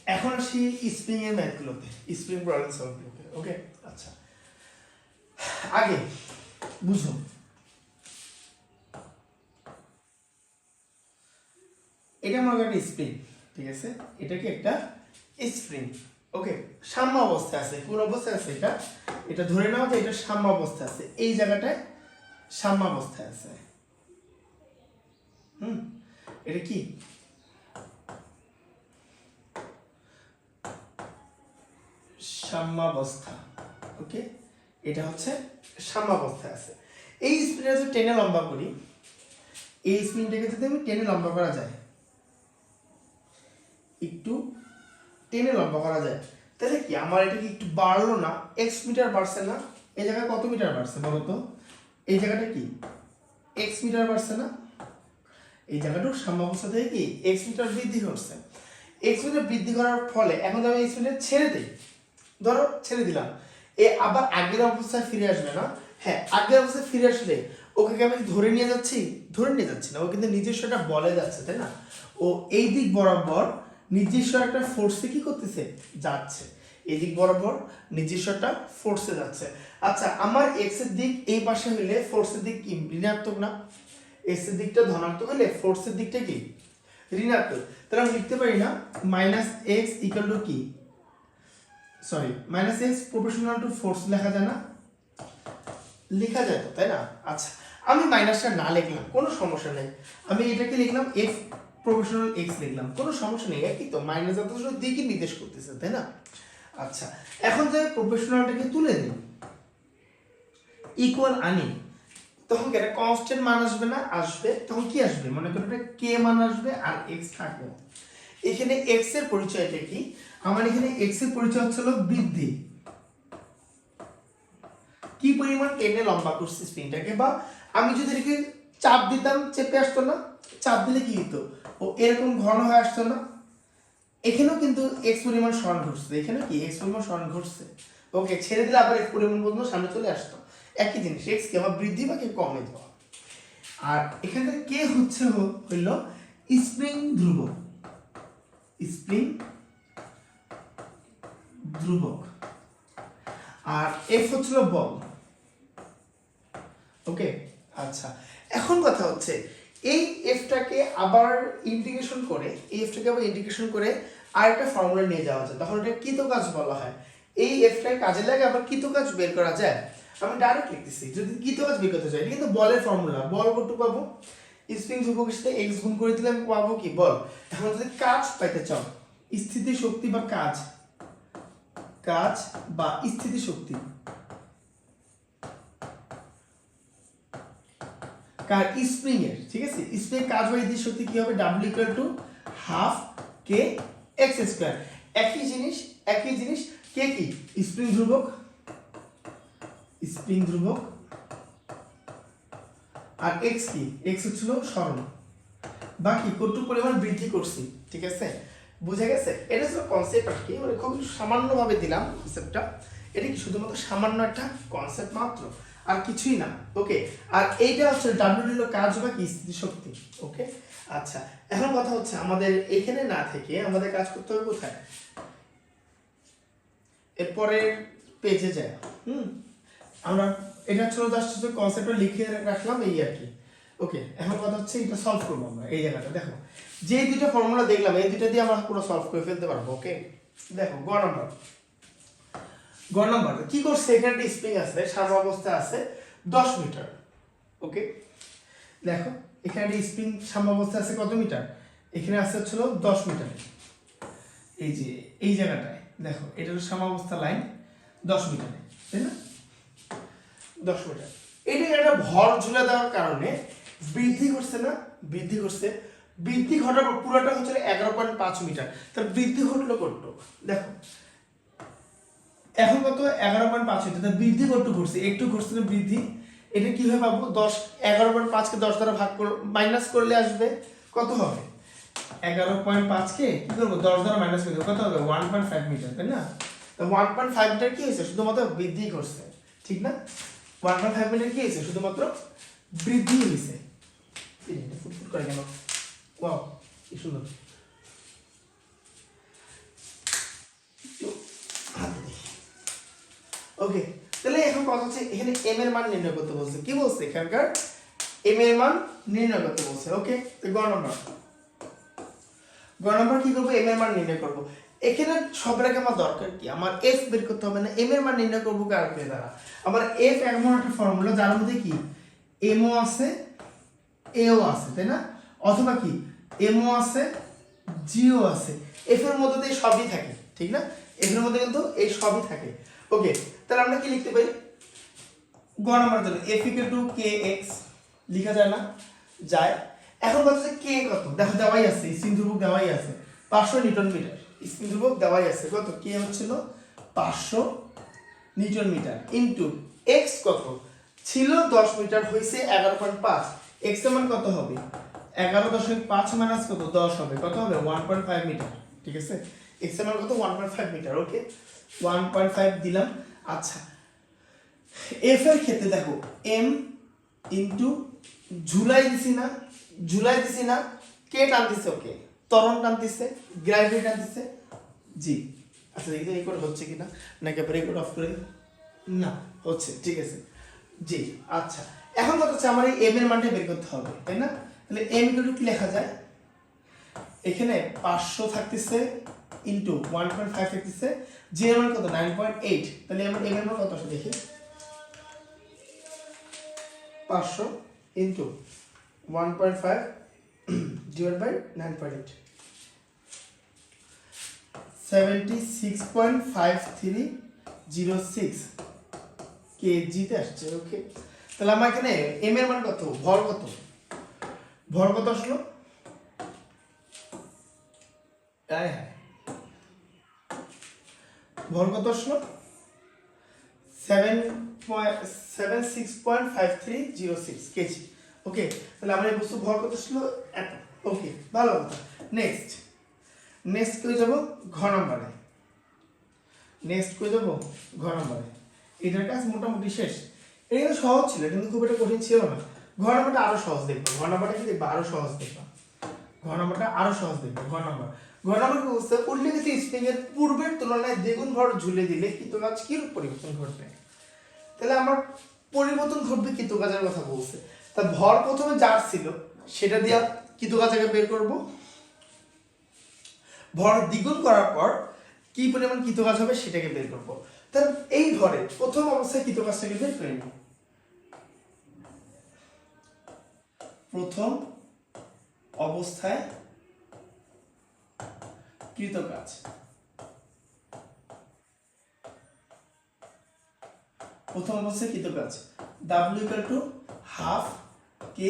এখন আসি স্প্রিং এর ম্যাথগুলোতে, স্প্রিং প্রবলেম সলভগুলোতে। ওকে, আচ্ছা আগে বুঝো এটা মনে করেন স্প্রিং, ঠিক আছে, এটা কি একটা স্প্রিং। ওকে, সাম্য অবস্থায় আছে। কোন অবস্থায় আছে এটা? এটা ধরে নাও যে এটা সাম্য অবস্থায় আছে, এই জায়গাটায় সাম্য অবস্থায় আছে। এটা কি সাম্যাবস্থা। ওকে, এটা হচ্ছে সাম্যাবস্থায় আছে। এই স্প্রিংটা যদি টেনে লম্বা করি, এই স্প্রিংটাকে যদি আমি টেনে লম্বা করা যায়, একটু টেনে লম্বা করা যায়, তাহলে কি আমার এটা কি একটু বাড়লো না? এক্স মিটার বাড়ছে না? এই জায়গায় কত মিটার বাড়ছে বলো তো? এই জায়গাটা কি এক্স মিটার বাড়ছে না? এই জায়গাটা সাম্যাবস্থা থেকে কি এক্স মিটার বৃদ্ধি করছে। এক্স মিটার বৃদ্ধি করার ফলে এখন যদি আমি এক্স মিটার ছেড়ে দিই, ধরো ছেড়ে দিলাম, এ আবার আগের অবস্থায় ফিরে আসবে না? হ্যাঁ, আগের অবস্থায় ফিরে আসলে ওকে আমি ধরে নিয়ে যাচ্ছি? ধরে নিয়ে যাচ্ছি না, ও কিন্তু নিজস্ব একটা বলে যাচ্ছে, তাই না? ও এই দিক বরাবর নিজস্ব একটা ফোর্সে কি করতেছে? যাচ্ছে। এই দিক বরাবর নিজস্ব একটা ফোর্সে যাচ্ছে। আচ্ছা, আমার এক্স এর দিক এই পাশে হইলে ফোর্সের দিক কি ঋণাত্মক না? এক্স এর দিকটা ধনাত্মক হলে ফোর্সের দিকটা কি ঋণাত্মক। তাহলে আমি লিখতে পারি না মাইনাস এক্স ইকুয়াল টু কি, sorry minus x proportional to force লেখা যায় না? লেখা যায় তো, তাই না? আচ্ছা, আমি মাইনাসটা না লিখলাম, কোনো সমস্যা নেই। আমি এটাকে লিখলাম এফ প্রপোর্শনাল এক্স লিখলাম, কোনো সমস্যা নেই। একই তো, মাইনাস যথেষ্ট দিকই নির্দেশ করতেছে, তাই না? আচ্ছা, এখন যে প্রপোর্শনালটাকে তুলে দিই, ইকুয়াল আনি, তখন কি একটা কনস্ট্যান্ট মান আসবে না? আসবে। তখন কি আসবে? মনে করো একটা কে মান আসবে আর এক্স থাকবে। এখানে এক্স এর পরিচয়টা কি? আমার এখানে এক্স এর পরিচয় হচ্ছিল বৃদ্ধি। কি পরিমাণ টেনে লম্বা করছি স্প্রিংটাকে, বা আমি যদি এটাকে চাপ দিতাম চেপে আসতো না? চাপ দিলে কি হতো? ও এরকম ঘন হয়ে আসতো না? এখানেও কিন্তু এক্স পরিমাণ সরণ ঘটছে, এখানে কি এক্স পরিমাণ সরণ ঘটছে। ওকে, ছেড়ে দিলে আবার এক্স পরিমাণ পর্যন্ত সামনে চলে আসতো। একই জিনিস, এক্স কে আবার বৃদ্ধি বা কে কমে দেওয়া। আর এখানে কে হচ্ছে হইল স্প্রিং ধ্রুবক, স্প্রিং ধ্রুবক, আর এফ হচ্ছিল বল। ওকে, আচ্ছা, এখন কথা হচ্ছে এই এফটাকে আবার ইন্টিগ্রেশন করে, এই এফটাকে আবার ইন্টিগ্রেশন করে আরেকটা ফর্মুলা নিয়ে যাওয়া যায়, তখন এটা কৃতকাজ বলা হয়। এই এফটাকে কাজে লাগে আবার কৃতকাজ বের করা যায়। আমি ডাইরেক্ট লিখতেছি, যদি কৃতকাজ বের করতে চাই, এটা কিন্তু বলের ফর্মুলা। বল কত পাবো? স্প্রিং ধ্রুবকের সাথে এক্স গুণ করে দিলে আমি পাবো কি বল। এখন যদি কাজ পাইতে চাও, স্থিতি শক্তি বা কাজ, কাজ বা স্থিতি শক্তি, কার স্প্রিং এর, ঠিক আছে, স্প্রিং কাজ বা স্থিতি শক্তি কি হবে? W equal to half K x square. একই জিনিস, একই জিনিস। কে কি? স্প্রিং ধ্রুবক, স্প্রিং ধ্রুবক, আর এক্স কি? এক্স হচ্ছিল সরণ, বাকি কতটুকু পরিমাণ বৃদ্ধি করছি, ঠিক আছে? বুঝে গেছে? এটা হচ্ছে কনসেপ্ট আর কি, মানে খুব সামান্যভাবে দিলাম কনসেপ্টটা। এটা কি শুধুমাত্র সামান্য একটা কনসেপ্ট মাত্র, আর কিছুই না। ওকে, আর এইটা হচ্ছে ডাব্লিউ হলো কাজ বা কি স্থিতি শক্তি। ওকে, আচ্ছা, এখন কথা হচ্ছে আমাদের এখানে না থেকে আমাদের কাজ করতে হবে কোথায়? এরপরের পেজে যায়। আমরা এটা ছিল জাস্ট কনসেপ্টটা লিখে রাখলাম, এই আর কি। ওকে, এখন কথা হচ্ছে এটা সলভ করবো আমরা। এই জায়গাটা দেখো, যে দুটো ফর্মুলা দেখলাম এই দুটো দিয়ে আমরা পুরো সলভ করে ফেলতে পারবো। ওকে, দেখো গ নাম্বার, গ নাম্বার কি করছে? এখানে একটা স্প্রিং আছে, সাম্যাবস্থায় আছে 10 মিটার। ওকে, দেখো এখানে একটা স্প্রিং সাম্যাবস্থায় আছে কত মিটার? এখানে আছে হচ্ছিল 10 মিটার। এই যে এই জায়গাটায় দেখো, এটা হলো সাম্যাবস্থা লাইন 10 মিটারে, তাই না? 10 মিটার। এটা একটা ভর ঝুলে দেওয়ার কারণে বৃদ্ধি করছে না? বৃদ্ধি করছে। বৃদ্ধি ঘটার পুরোটা হচ্ছে 11.5 মিটার। তার বৃদ্ধি ঘটলো কত? দেখো এখন কত? 11.5 মিটার। তার বৃদ্ধি কত ঘটছে? একটু ঘটছে না বৃদ্ধি। এটা কিভাবে পাবো? 11.5 কে 10 দ্বারা ভাগ মাইনাস করলে আসবে কত হবে? 11.5 কে কি করবো? 10 দ্বারা মাইনাস করে দেবো, কত হবে? 1.5 মিটার, তাই না? তো 1.5 মিটার কি হয়েছে? শুধুমাত্র বৃদ্ধি করছে, ঠিক না? 1.5 মিটার কি হয়েছে? শুধুমাত্র বৃদ্ধি হয়েছে। ফুটফুট করে কেন? ওয়াও, কি সুন্দর। ওকে, তাহলে এখন কথা হচ্ছে এখানে m এর মান নির্ণয় করতে বলছে। কি বলছে এখানকার m এর মান নির্ণয় করতে বলছে। ওকে, তো গ নাম্বার কি করব, m এর মান নির্ণয় করব। এখানে সবার আগে আমার দরকার কি, আমার f বের করতে হবে না, m এর মান নির্ণয় করব কার দ্বারা। আমার f এমন একটা ফর্মুলা যার মধ্যে কি m ও আছে a ও আছে, তাই না? অথবা কি m ও আছে g ও আছে, f এর মধ্যে তো এই সবই থাকে, ঠিক না? f এর মধ্যে কিন্তু এই সবই থাকে। ওকে, তাহলে আমরা কি লিখতে পারি গ নাম্বার জন্য f kx লেখা যায় না? যায়। এখন কথা হচ্ছে k কত, দেখো দেওয়াই আছে, স্পিন ধ্রুবক দেওয়াই আছে 500 নিউটন মিটার, স্পিন ধ্রুবক দেওয়াই আছে কত, k হচ্ছিল 500 নিউটন মিটার ইনটু x কত ছিল 10 মিটার হইছে 11.5, x এর মান কত হবে 11.5 মাইনাস কত 10 হবে, কত হবে 1.5 মিটার, ঠিক আছে? x এর মান কত 1.5 মিটার। ওকে, 1.5 দিলাম। আচ্ছা, f এর ক্ষেত্রে দেখো m ইনটু ঝুলাই দিছি না, ঝুলাই দিছি না, কে টানতেছে, ওকে ত্বরণ টানতেছে, গ্র্যাভিটি টানতেছে, জি। আচ্ছা দেখি তো এই করে হচ্ছে কিনা, নাকি আবার এই করে অফ করে, না হচ্ছে, ঠিক আছে জি। আচ্ছা, এখন কথা হচ্ছে আমার এই m এর মানটা বের করতে হবে, তাই না? তাহলে m কি লেখা যায়, এখানে 500 থাকতেছে ইনটু 1.5 থাকতেছে, g এর মান কত 9.8, তাহলে আমার m এর মান কত আসে দেখি, 500 ইনটু 1.5 divided by 9.8, 76.5306 কেজিতে আসছে। ওকে, তাহলে আমার এখানে m এর মান কত, ভর কত, ভর কত আসলো, ভর কত আসলো 76.5306 কেজি। ওকে, তাহলে আমরা এই বস্তু ভর কত আসলো এত। ওকে, ভালো কথা। নেক্সট কই যাব ঘ নম্বরে, নেক্সট কই যাব ঘ নম্বরে। এটার কাজ মোটামুটি শেষ। এটা কিন্তু সহজ ছিল, কিন্তু খুব একটা কঠিন ছিল না। ঘ নম্বরটা আরো সহজ দেখবো, ঘ নম্বরটা কি দেখবো আরো সহজ দেখবো, ঘ নম্বরটা আরো সহজ দেখবো। ঘ নম্বর কি অবস্থা, উল্লেখিত স্প্রিং এর পূর্বের তুলনায় দ্বিগুণ ভর ঝুলে দিলে কৃতকাজ কি রূপ পরিবর্তন ঘটবে। তাহলে আমার পরিবর্তন ঘটবে কৃতকাজের কথা বলছে। তা ভর প্রথমে যার ছিল সেটা দিয়ে কৃতকাজকে বের করব, ভর দ্বিগুণ করার পর কি পরিমাণ কৃতকাজ হবে সেটাকে বের করব। তাহলে এই ভরে প্রথম অবস্থায় কৃতকাজটাকে বের করে নিই। প্রথম অবস্থায় কৃতকাজ, প্রথম অবস্থায় কৃতকাজ W = হাফ কে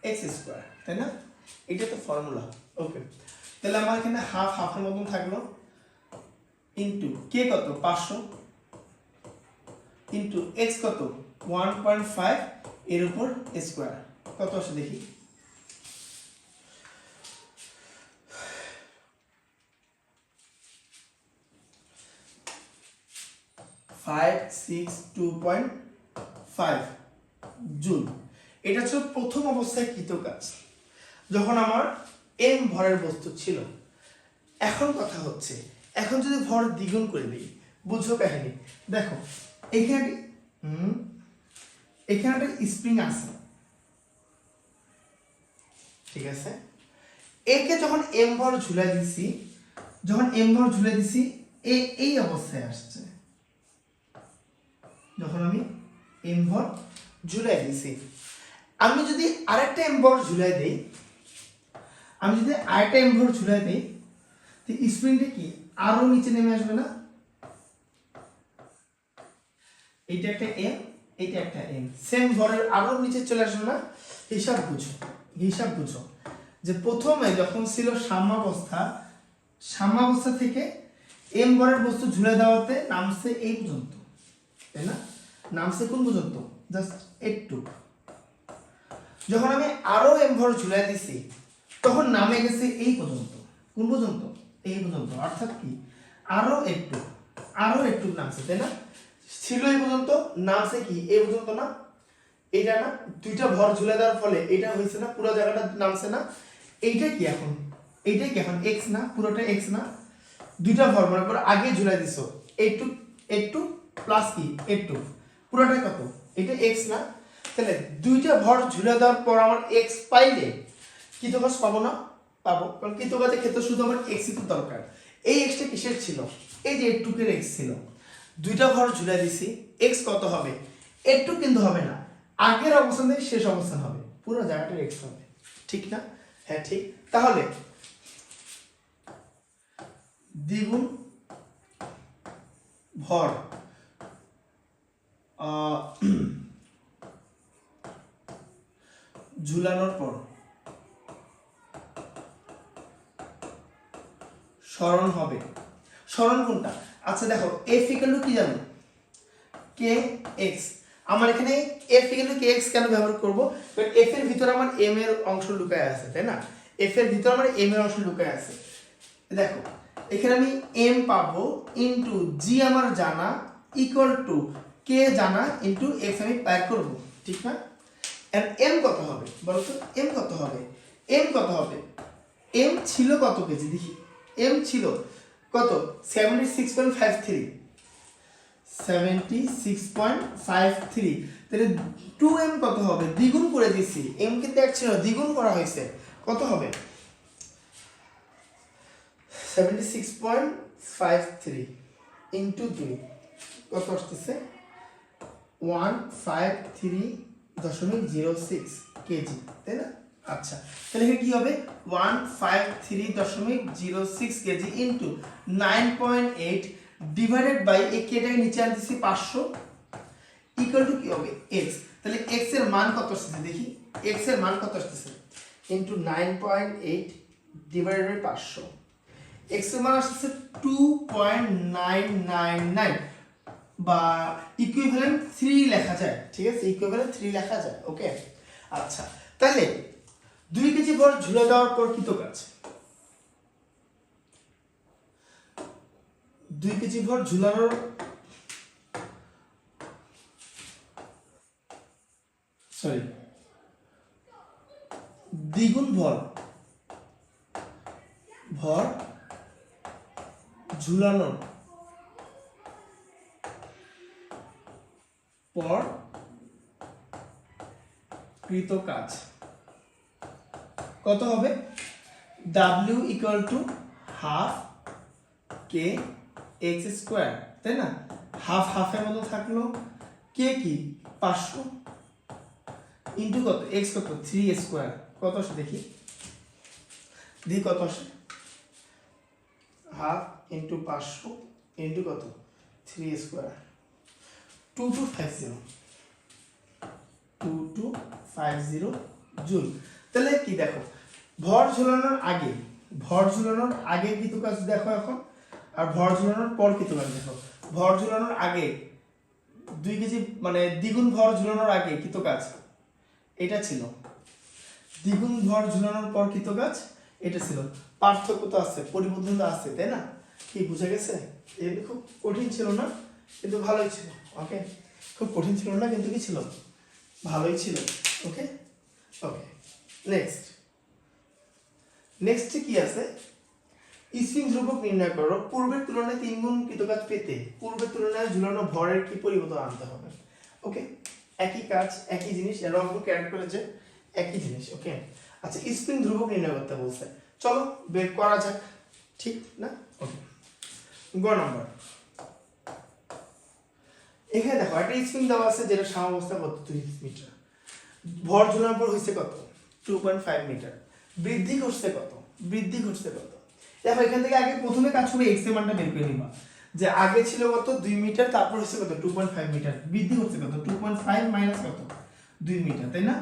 এক্স স্কোয়ার, তাই না? এটা তো ফর্মুলা। ওকে, তাহলে আমার এখানে হাফ হাফের মতন থাকলো ইনটু কে কত 500 ইনটু এক্স কত 1.5 এর উপর স্কোয়ার, কত আসে দেখি, 562.5 জুল। এটা হচ্ছে প্রথম অবস্থায় কৃতকাজ যখন আমার m ভরের বস্তু ছিল। এখন কথা হচ্ছে, এখন যদি ভর দ্বিগুণ করে দিই, বুঝো কাহিনী। দেখো এখানে একটা স্প্রিং আছে, ঠিক আছে? একে যখন m ভর ঝুলাই দিছি, এই অবস্থায় আসছে। যখন আমি m ভর ঝুলাই দিছি, আমি যদি আরেকটা m ভর ঝুলাই দেই, তো স্প্রিংটা কি আরো নিচে নেমে আসবে না? এইটা একটা m, এইটা একটা m, সেম ভরের আরো নিচে চলে আসবে না? হিসাব বুঝো যে প্রথমে যখন ছিল সাম্যাবস্থা থেকে m ভরের বস্তু ঝুলে দেওয়াতে নামছে এই পর্যন্ত, তাই না? নামছে কোন পর্যন্ত, জাস্ট একটু। যখন আমি আরো m ভর ঝুলাই দিছি তখন নামে গেছে এই পর্যন্ত, কোন পর্যন্ত, এই পর্যন্ত। অর্থাৎ কি আরো একটু নামছে, তাই না? ছিল এই পর্যন্ত, নামছে কি এই পর্যন্ত না? এটা না, দুইটা ভর ঝুলে দেওয়ার ফলে এটা হয়েছে না, পুরো জায়গাটা নামছে না? এইটা কি এখন x না, পুরোটা x না? দুইটা ভর মনে করো আগে ঝুলাই দিছো, একটু প্লাস কি a2 পুরোটা কত এটা x না তাহলে দুইটা ভর ঝুলে দেওয়ার পর আমার x পাইলে কৃতকাজ পাবো না পাবো কারণ কৃতকাজের ক্ষেত্রে শুধু আমার x ই তো দরকার এই x টা কিসের ছিল এই যে a2 এর x ছিল দুইটা ভর ঝুলে দিছি x কত হবে a2 কিন্তু হবে না আগের অবস্থান থেকে শেষ অবস্থান হবে পুরো জায়গাটার x হবে ঠিক না হ্যাঁ ঠিক তাহলে দ্বিগুণ ভর ঝুলানোর পর সরণ হবে সরণ কোনটা আচ্ছা দেখো f = কি জানো kx আমার এখানে f = kx কেন ব্যবহার করব কারণ f এর ভিতরে আমার m এর অংশ লুকায় আছে তাই না f এর ভিতরে আমার m এর অংশ লুকায় আছে দেখো এখানে আমি m পাবো ইনটু g আমার জানা ইকুয়াল টু k জানা ইনটু x আমি বের করব ঠিক না এন্ড m কত হবে বলো তো m কত হবে m কত হবে m ছিল কত কেজি দেখি m ছিল কত 76.53 76.53 তাহলে 2m কত হবে দ্বিগুণ করে দিছি m কিন্তু এক ছিল দ্বিগুণ করা হয়েছে কত হবে 76.53 ইনটু 2 কত আসছে 153.06 কেজি তাই না আচ্ছা তাহলে এখানে কি হবে 153.06 কেজি ইনটু 9.8 ডিভাইডেড বাই এই কেটাকে নিচে আনতেছি 500 ইকুয়াল টু কি হবে x তাহলে x এর মান কত আসছে দেখি x এর মান কত আসছে ইনটু 9.8 ডিভাইডেড বাই 500 x এর মান আসছে 2.999 বা ইকুইভ্যালেন্ট 3 লেখা যায় ঠিক আছে ইকুইভ্যালেন্ট 3 লেখা যায় ওকে আচ্ছা তাহলে 2 কেজি ভর ঝুলে দেওয়ার পর কৃতকাজ 2 কেজি ভর ঝুলানোর দ্বিগুণ ভর ঝুলানোর পর কৃতকাজ কত হবে w = half k x square তাই না হাফ হাফের মতো থাকলো k কি 500 ইনটু কত x কত 3 স্কয়ার কত আসে দেখি কত আসে হাফ ইনটু 500 ইনটু কত 3 স্কয়ার 2250 জুল তাহলে কি দেখো ভর ঝুলানোর আগে কৃতকাজ দেখো এখন আর ভর ঝুলানোর পর কৃতকাজ দেখো ভর ঝুলানোর আগে 2 কেজি মানে দ্বিগুণ ভর ঝুলানোর আগে কৃতকাজ এটা ছিল দ্বিগুণ ভর ঝুলানোর পর কৃতকাজ এটা ছিল পার্থক্য তো আছে পরিবর্তন তো আছে তাই না কি বুঝা গেছে এটা খুব কঠিন ছিল না কিন্তু ভালোই ছিল ওকে খুব কঠিন ছিল না কিন্তু কি ছিল ভালোই ছিল ওকে ওকে নেক্সট কি আছে স্প্রিং ধ্রুবক নির্ণয় করো পূর্বের তুলনায় 3 গুণ কৃতকাজ পেতে পূর্বের তুলনায় ঝুলানো ভরের কি পরিবর্তন আনতে হবে ওকে একই কাজ একই জিনিস এর অঙ্ক ক্যারেক্ট করেছে একই জিনিস ওকে আচ্ছা স্প্রিং ধ্রুবক নির্ণয় করতে বলছে চলো বের করা যাক ঠিক না ওকে গ নাম্বার এখানে দেখো একটা স্প্রিং দেওয়া আছে যেটা সাম্যাবস্থা কত 30 মিটার ভর ঝুলানোর পর হইছে কত 2.5 মিটার বৃদ্ধি ঘটছে কত দেখো এখান থেকে আগে প্রথমে কাজ করে x এর মানটা বের করে নিবা যে আগে ছিল কত 2 মিটার তারপর হইছে কত 2.5 মিটার বৃদ্ধি ঘটছে কত 2.5 মাইনাস কত 2 মিটার তাই না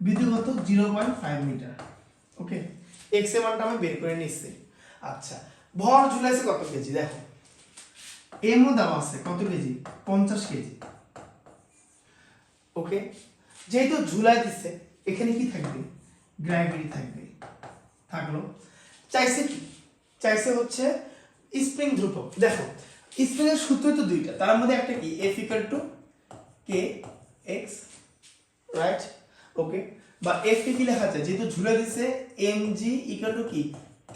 বৃদ্ধি কত 0.5 মিটার ওকে x এর মানটা আমি বের করে নিচ্ছি আচ্ছা ভর ঝুলাইছে কত কেজি দেখো m ও দেওয়া আছে কত কেজি 50 কেজি ওকে যেহেতু ঝুলাই দিচ্ছে এখানে কি থাকবে গ্র্যাভিটি থাকলো চাইছে হচ্ছে স্প্রিং ধ্রুবক দেখো স্প্রিং এর সূত্র তো দুইটা তার মধ্যে একটা কি F = kx রাইট ওকে বা F কি লেখা যায় যেহেতু ঝুলে দিছে mg = কি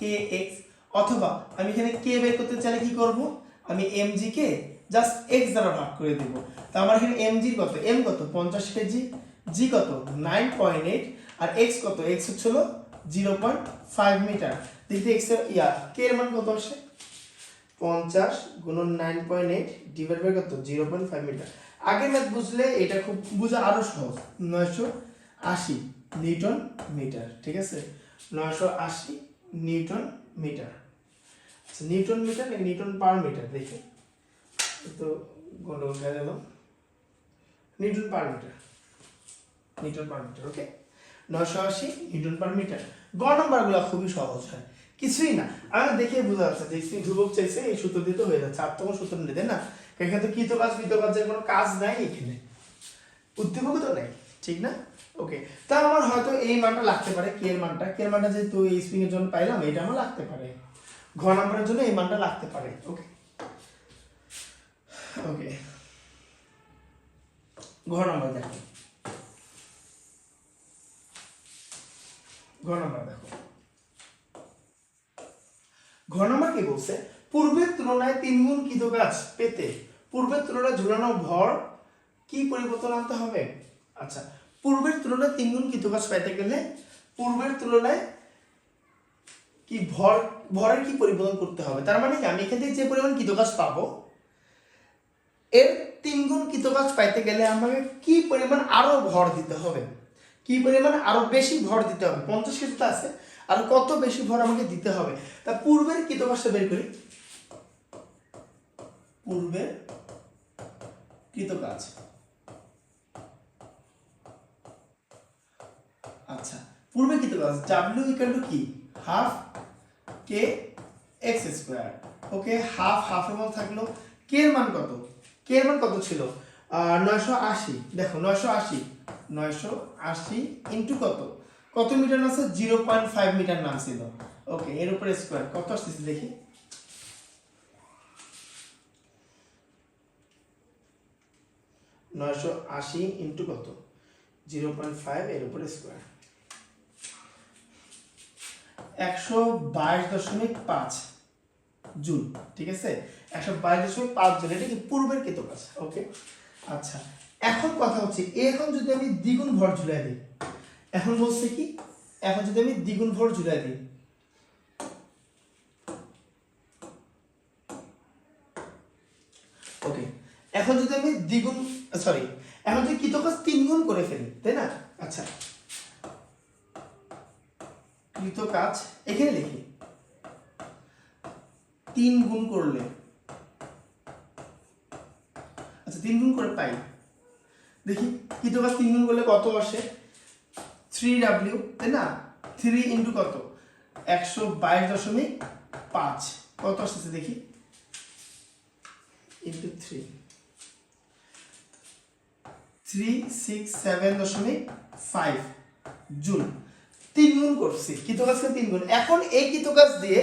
kx অথবা আমি এখানে k বের করতে চাইলে কি করব আমি mg কে জাস্ট এক্স দ্বারা ভাগ করে দিব। তো আমার এখানে mg কত, m কত 50 কেজি, g কত 9.8, আর x কত, x হচ্ছে হলো 0.5 মিটার। দেখি x এর k এর মান কত আসে, 50 গুণন 9.8 ডিভাইড বাই কত 0.5 মিটার। আগের ম্যাথ বুঝলে এটা খুব বোঝা আরো সহজ। 980 নিউটন মিটার, ঠিক আছে, 980 নিউটন মিটার। আচ্ছা নিউটন মিটার নাকি নিউটন পার মিটার, দেখি তো গন্ডগোল হয়ে গেল। Newton per metre, newton per metre, okay 980 newton per metre. গ নাম্বারগুলো খুবই সহজ হয়, কিছুই না, আমি দেখে বোঝা যাচ্ছে যে ধ্রুবক চাইছে এই সূত্র দিয়ে তো হয়ে যাচ্ছে, আর তখন সূত্র নিতে না, এখানে তো কৃতকাজের কোনো কাজ নাই, এখানে উদ্দীপক তো নাই, ঠিক না? ওকে, তা আমার হয়তো এই মানটা লাগতে পারে, কে এর মানটা যেহেতু এই স্প্রিং এর জন্য পাইলাম, এটা আমার লাগতে পারে, ঘ নাম্বারের জন্য এই মানটা লাগতে পারে। ওকে ওকে, ঘ নাম্বার দেখো, ঘ নাম্বার দেখো, ঘ নাম্বার কি বলছে, পূর্বের তুলনায় 3 গুণ কৃতকাজ পেতে পূর্বের তুলনায় ঝুলানো ভর কি পরিবর্তন আনতে হবে। আচ্ছা, পূর্বের তুলনায় 3 গুণ কৃতকাজ পেতে গেলে পূর্বের তুলনায় কি ভরের কি পরিবর্তন করতে হবে, তার মানে কি আমি এখান থেকে যে পরিমাণ কৃতকাজ পাবো এর 3 গুণ কৃতকাজ পাইতে গেলে আমাকে কি পরিমাণ আরো ভর দিতে হবে, কি পরিমাণ আরো বেশি ভর দিতে হবে, 50 কেজি আছে আর কত বেশি ভর আমাকে দিতে হবে। তা পূর্বের কৃতকাজটা বের করি, পূর্বের কৃতকাজ। আচ্ছা, পূর্বের কৃতকাজ w ইকুয়াল টু কি, হাফ কে x স্কয়ার। ওকে, হাফ হাফের মধ্যে থাকলো, কে এর মান কত, কে এর মান কত ছিল 980, দেখো 980 ইনটু কত, কত মিটার আছে 0.5 মিটার নাম ছিল। ওকে, এর উপরে স্কয়ার কত আসছে দেখি, 980 ইনটু কত 0.5 এর উপরে স্কয়ার 122.5 জুল, ঠিক আছে, 122.5 জুল, এটা কি পূর্বের কৃতকাজ। ওকে, আচ্ছা এখন কথা হচ্ছে এখন যদি আমি দ্বিগুণ ভর ঝুলাই দিই, এখন বলছে কি, এখন যদি আমি দ্বিগুণ ভর ঝুলাই দিই, ওকে, এখন যদি আমি দ্বিগুণ সরি এখন যদি কৃতকাজ 3 গুণ করে ফেলি, তাই না। আচ্ছা, কৃতকাজ এখানে লিখি 3 গুণ করলে, আচ্ছা 3 গুণ করে পাই, দেখি কৃতকাজ 3 গুণ করলে কত আসে 3w, তাই না, 3 ইনটু কত 122.5 কত আসছে দেখি, ইনটু 367.5 জুল, 3 গুণ করছি, কৃতকাজকে 3 গুণ। এখন এই কৃতকাজ দিয়ে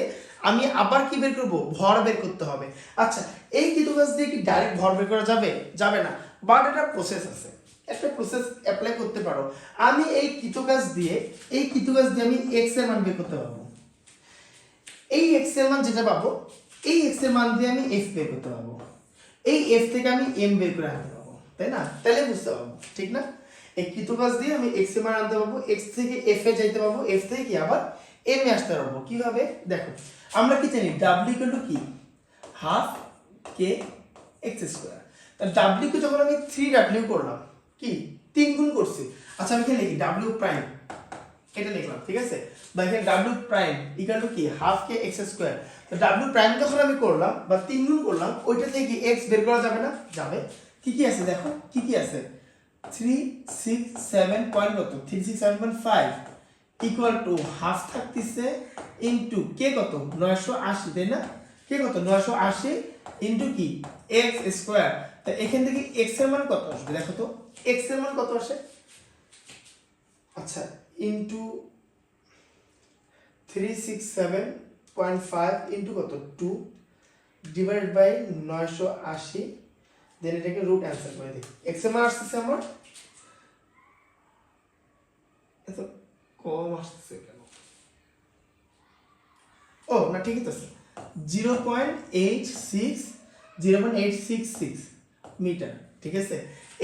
আমি আবার কি বের করব, ভর বের করতে হবে। আচ্ছা, এই কৃতকাজ দিয়ে কি ডাইরেক্ট ভর বের করা যাবে, যাবে না, বাট একটা প্রসেস আছে, একটা প্রসেস অ্যাপ্লাই করতে পারো। আমি এই কৃতকাজ দিয়ে আমি x এর মান বের করতে পারবো, এই x এর মান যেটা পাবো এই x এর মান দিয়ে আমি f বের করতে পারবো, এই f থেকে আমি m বের করে আনতে পারবো, তাই না, তাহলে বুঝতে পারবো, ঠিক না। এই কৃতকাজ দিয়ে আমি x এর মান আনতে পারবো, x থেকে f এ যাইতে পারবো, f থেকে কি আবার m এ আসতে পারবো। কিভাবে দেখো, আমরা কি জানি w ইকুয়াল টু কি, হাফ কে x স্কয়ার। তাহলে w কে যখন আমি 3w করলাম, কি 3 গুণ করছি, আচ্ছা আমি এখানে লিখি w প্রাইম, এটা লিখলাম, ঠিক আছে, বা এখানে w প্রাইম ইকুয়াল টু কি হাফ কে x স্কয়ার। তো w প্রাইম যখন আমি করলাম বা 3 গুণ করলাম, ওইটা থেকে x বের করা যাবে না, যাবে। কি কি আছে দেখো, কি কি আছে 367.5 ইকুয়াল টু হাফ থাকতেছে ইনটু কে কত 980, তাই না, কে কত 980 ইনটু কি x স্কয়ার। তো এখান থেকে x এর মান কত আসবে দেখো তো, x এর মান কত আসে, আচ্ছা ইনটু 367.5 ইনটু কত 2 ডিভাইড বাই 980, দেন এটাকে রুট অ্যানসার করে দিই। x এর মান আসছে আমার এত কম আসছে কেন, ও না ঠিকই তো আছে 0.86 0.866 মিটার, ঠিক আছে।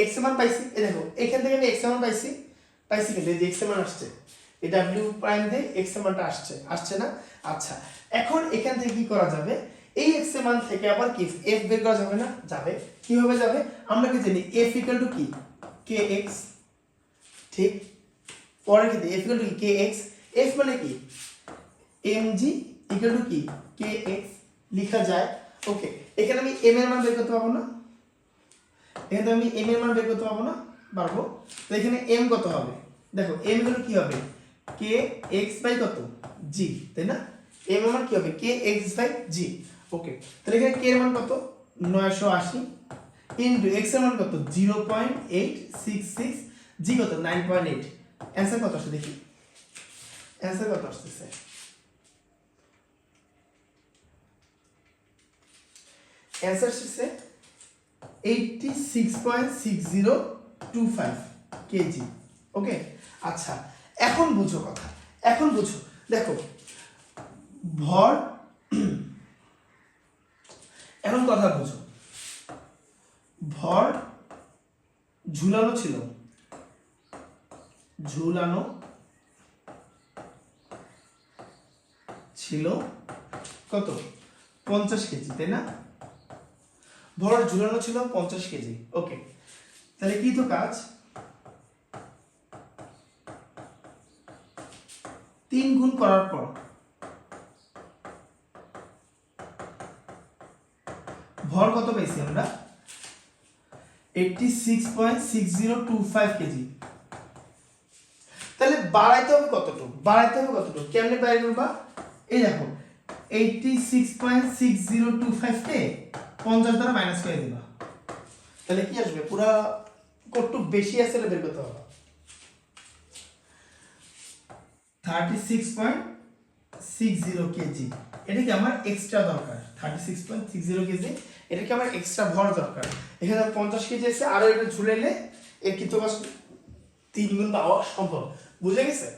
এক্স এর মান পাইছি, এই দেখো এখান থেকে আমি এক্স এর মান পাইছি কিন্তু এই যে এক্স এর মান আসছে, এই ডাব্লিউ প্রাইম দিয়ে এক্স এর মানটা আসছে না। আচ্ছা, এখন এখান থেকে কি করা যাবে, এই এক্স এর মান থেকে আবার কি এফ বের করা যাবে না? যাবে। কিভাবে যাবে? আমরা কি জানি এফ ইকুয়াল টু কি কে এক্স, ঠিক। পরে কি এফ ইকুয়াল টু কি কে এক্স, এফ মানে কি এম জি ইকুয়াল টু কি কে এক্স লেখা যায়। ওকে, এখানে আমি এম এর মান বের করতে পারবো না? এখানে আমি এম এর মান বের করতে পারবো না? পারবো। তো এখানে এম কত হবে? দেখো এম গুলো কি হবে কে এক্স বাই কত জি, তাই না? এম এর মান কি হবে কে এক্স বাই জি। ওকে, তাহলে এখানে কে এর মান কত 980 ইনটু এক্স এর মান কত 0.866, জি কত 9.8। অ্যানসার কত আসছে দেখি, অ্যানসার কত আসছে? অ্যানসার আসছে 86.6025 কেজি। ওকে, আচ্ছা এখন বুঝো কথা, এখন বুঝো। দেখো ভর, এখন কথা বুঝো, ভর ঝুলানো ছিল, কত 50 কেজি, তাই না? ভর ঝুলানো ছিল 50 কেজি। ওকে, তাহলে কি তো কাজ 3 গুণ করার পর ভর কত পাইছি আমরা 86.6025 কেজি। তাহলে বাড়াইতে হবে কতটুকু, কেমনে বাইরে করবা? এই দেখো 86.6025 কে 50 দ্বারা মাইনাস করে দিবা, তাহলে কি আসবে পুরা কতটুকু বেশি আছে বের করতে হবে 36.60 কেজি। এটা কি আমার এক্সট্রা দরকার 36.60 কেজি, এটা কি আমার এক্সট্রা ভর দরকার। এখানে 50 কেজি আছে, আরো এটা ঝুলাইলে এর কিন্তু 3 গুণ পাওয়া সম্ভব। বুঝে গেছে?